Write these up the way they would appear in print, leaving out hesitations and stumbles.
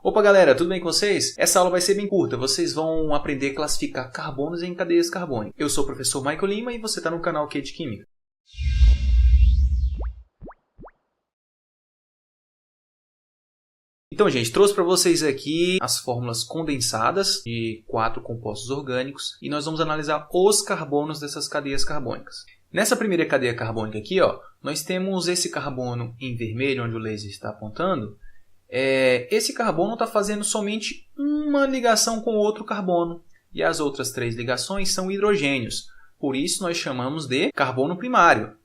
Opa galera, tudo bem com vocês? Essa aula vai ser bem curta, vocês vão aprender a classificar carbonos em cadeias carbônicas. Eu sou o professor Michael Lima e você está no canal Q de Química. Então, gente, trouxe para vocês aqui as fórmulas condensadas de 4 compostos orgânicos e nós vamos analisar os carbonos dessas cadeias carbônicas. Nessa primeira cadeia carbônica aqui, nós temos esse carbono em vermelho, onde o laser está apontando. Esse carbono está fazendo somente uma ligação com outro carbono e as outras 3 ligações são hidrogênios. Por isso, nós chamamos de carbono primário,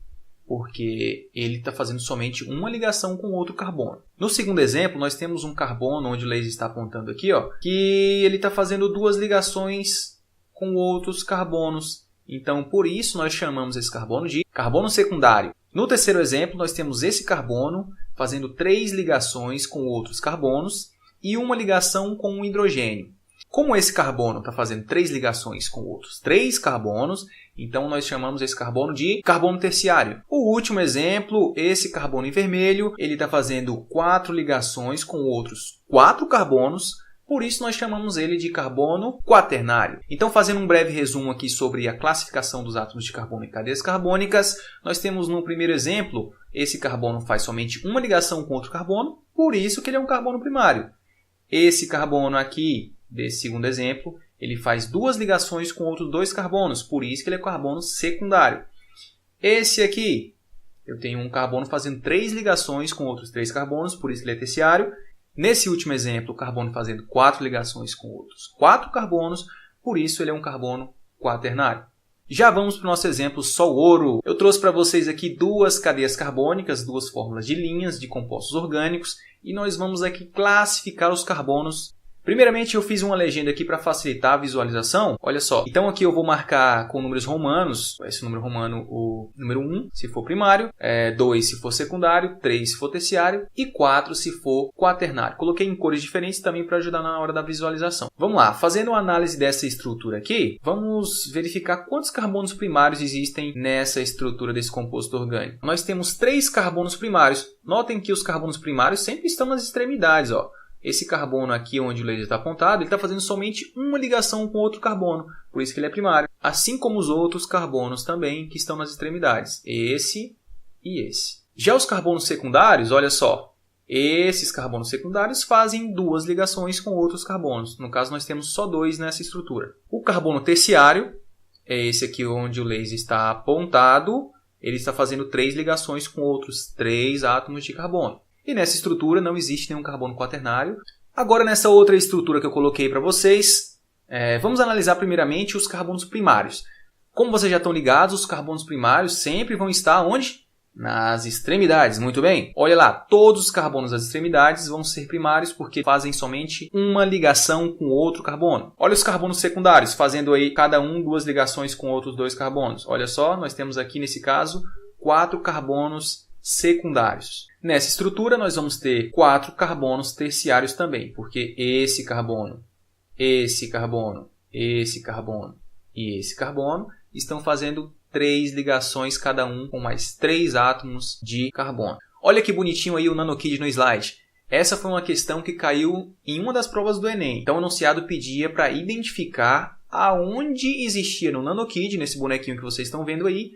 porque ele está fazendo somente uma ligação com outro carbono. No segundo exemplo, nós temos um carbono, onde o laser está apontando aqui, que ele está fazendo 2 ligações com outros carbonos. Então, por isso, nós chamamos esse carbono de carbono secundário. No terceiro exemplo, nós temos esse carbono fazendo 3 ligações com outros carbonos e uma ligação com um hidrogênio. Como esse carbono está fazendo 3 ligações com outros 3 carbonos, então nós chamamos esse carbono de carbono terciário. O último exemplo, esse carbono em vermelho, ele está fazendo 4 ligações com outros 4 carbonos, por isso nós chamamos ele de carbono quaternário. Então, fazendo um breve resumo aqui sobre a classificação dos átomos de carbono em cadeias carbônicas, nós temos no primeiro exemplo, esse carbono faz somente uma ligação com outro carbono, por isso que ele é um carbono primário. Esse carbono aqui, desse segundo exemplo, ele faz 2 ligações com outros 2 carbonos, por isso que ele é carbono secundário. Esse aqui, eu tenho um carbono fazendo 3 ligações com outros 3 carbonos, por isso que ele é terciário. Nesse último exemplo, o carbono fazendo 4 ligações com outros 4 carbonos, por isso ele é um carbono quaternário. Já vamos para o nosso exemplo só ouro. Eu trouxe para vocês aqui 2 cadeias carbônicas, 2 fórmulas de linhas de compostos orgânicos, e nós vamos aqui classificar os carbonos. Primeiramente, eu fiz uma legenda aqui para facilitar a visualização. Olha só. Então, aqui eu vou marcar com números romanos. Esse número romano, o número 1, se for primário. 2, se for secundário. 3, se for terciário. E 4, se for quaternário. Coloquei em cores diferentes também para ajudar na hora da visualização. Vamos lá. Fazendo uma análise dessa estrutura aqui, vamos verificar quantos carbonos primários existem nessa estrutura desse composto orgânico. Nós temos 3 carbonos primários. Notem que os carbonos primários sempre estão nas extremidades, Esse carbono aqui, onde o laser está apontado, ele está fazendo somente uma ligação com outro carbono, por isso que ele é primário. Assim como os outros carbonos também, que estão nas extremidades, esse e esse. Já os carbonos secundários, olha só, esses carbonos secundários fazem 2 ligações com outros carbonos. No caso, nós temos só 2 nessa estrutura. O carbono terciário, é esse aqui onde o laser está apontado, ele está fazendo 3 ligações com outros 3 átomos de carbono. E nessa estrutura não existe nenhum carbono quaternário. Agora, nessa outra estrutura que eu coloquei para vocês, vamos analisar primeiramente os carbonos primários. Como vocês já estão ligados, os carbonos primários sempre vão estar onde? Nas extremidades, muito bem. Olha lá, todos os carbonos das extremidades vão ser primários porque fazem somente uma ligação com outro carbono. Olha os carbonos secundários, fazendo aí cada um 2 ligações com outros 2 carbonos. Olha só, nós temos aqui nesse caso 4 carbonos secundários. Nessa estrutura, nós vamos ter 4 carbonos terciários também, porque esse carbono, esse carbono, esse carbono e esse carbono estão fazendo 3 ligações cada um com mais 3 átomos de carbono. Olha que bonitinho aí o nanokid no slide. Essa foi uma questão que caiu em uma das provas do Enem. Então, o enunciado pedia para identificar aonde existia no nanokid, nesse bonequinho que vocês estão vendo aí,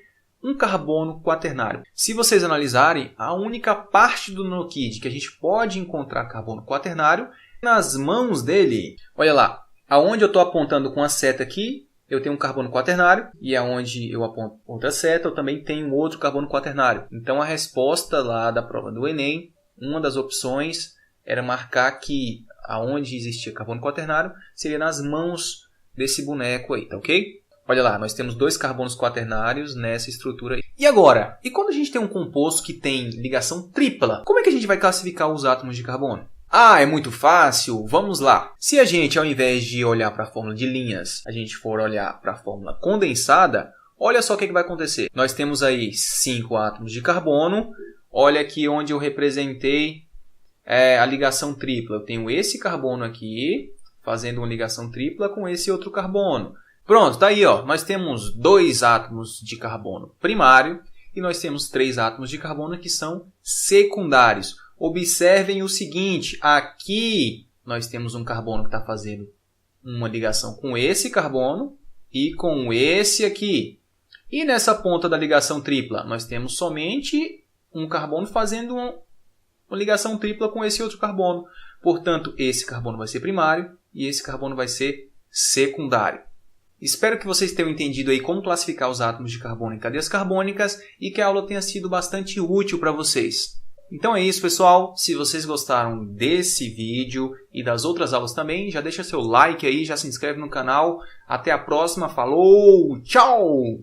um carbono quaternário. Se vocês analisarem, a única parte do nanokid que a gente pode encontrar carbono quaternário é nas mãos dele. Olha lá, aonde eu estou apontando com a seta aqui, eu tenho um carbono quaternário, e aonde eu aponto outra seta, eu também tenho outro carbono quaternário. Então, a resposta lá da prova do Enem, uma das opções era marcar que aonde existia carbono quaternário seria nas mãos desse boneco aí, tá ok? Olha lá, nós temos 2 carbonos quaternários nessa estrutura. E agora? E quando a gente tem um composto que tem ligação tripla, como é que a gente vai classificar os átomos de carbono? É muito fácil. Vamos lá. Se a gente, ao invés de olhar para a fórmula de linhas, a gente for olhar para a fórmula condensada, olha só o que vai acontecer. Nós temos aí 5 átomos de carbono. Olha aqui onde eu representei a ligação tripla. Eu tenho esse carbono aqui, fazendo uma ligação tripla com esse outro carbono. Pronto, tá aí, nós temos 2 átomos de carbono primário e nós temos 3 átomos de carbono que são secundários. Observem o seguinte, aqui nós temos um carbono que está fazendo uma ligação com esse carbono e com esse aqui. E nessa ponta da ligação tripla, nós temos somente um carbono fazendo uma ligação tripla com esse outro carbono. Portanto, esse carbono vai ser primário e esse carbono vai ser secundário. Espero que vocês tenham entendido aí como classificar os átomos de carbono em cadeias carbônicas e que a aula tenha sido bastante útil para vocês. Então é isso, pessoal. Se vocês gostaram desse vídeo e das outras aulas também, já deixa seu like aí, já se inscreve no canal. Até a próxima. Falou! Tchau!